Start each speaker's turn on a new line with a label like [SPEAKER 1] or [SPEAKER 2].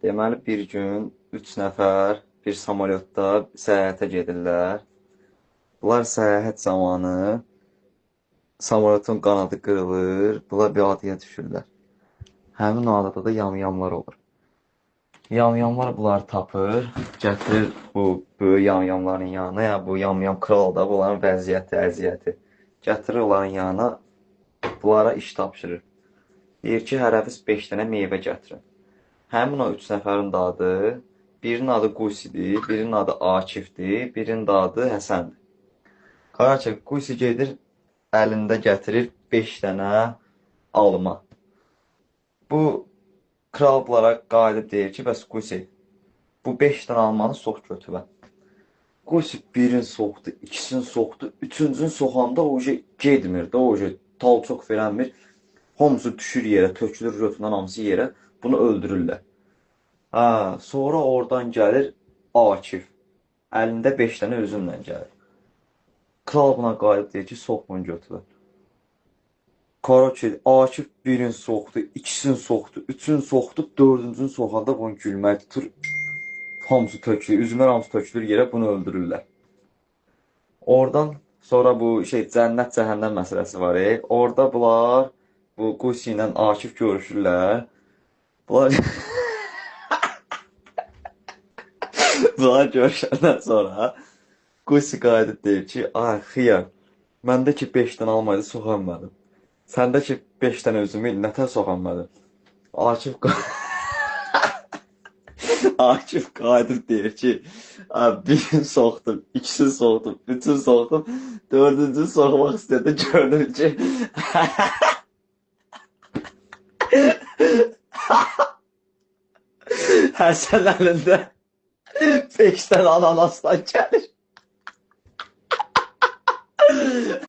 [SPEAKER 1] Deməli, bir gün 3 nəfər bir samolyotda səyahətə gedirlər. Bunlar səyahət zamanı samolyotun qanadı qırılır, bunlar bir adaya düşürlər. Həmin o adada da yamyamlar olur. Yamyamlar bunları tapır, gətirir bu böyük yamyamların yanına, ya bu yamyam kral da bunların vəziyyəti, əziyyəti. Gətirir onların yanına, bunlara iş tapşırır. Deyir ki, hər həfiz 5 dənə meyvə gətirin. Həmin o 3 nəfərin də adı, birinin adı Qusidir, birinin adı Akifdir, birinin də adı Həsəndir. Qaraçı, Qusi gedir, əlində gətirir 5 dənə alma. Bu kral bunlara qayıdıb deyir ki, bəs Qusi, bu 5 dənə almanı sox götürə. Qusi birini soxdu, ikisini soxdu, üçüncünü soxanda o getmir də, o tal çox verənmir. Hamısı düşür yerə, tökülür rötündən hamısı yerə, bunu öldürürlər. Ha, sonra oradan gəlir Akif. Əlində 5 dənə üzümlə gəlir. Kral buna qayıdıb deyir ki, sox bunu götürər. Karaçi, Akif birini soxdu, ikisini soxdu, üçünü soxdu, dördüncünü soxanda bunu gülmək tutur. Hamısı tökülür, üzümlər hamısı tökülür yerə, bunu öldürürlər. Oradan sonra bu cənnət cəhənnəm məsələsi var. Orada bunlar bu Qusi ilə Akif görüşürlər. Bunlar bunlar görüşəndən sonra Qusi qayıdıb deyir ki, ay xiyar, məndə ki 5 dənə almaydı soxanmadım. Səndə ki 5 dənə üzümü nətər soxanmadım. Akif Akif qayıdıb deyir ki, birini soxdum, ikisini soxdum, üçünü soxdum, dördüncünü soxmaq istədi, gördüm ki, Həsən əlində 5 dənə ananasdan gəlir.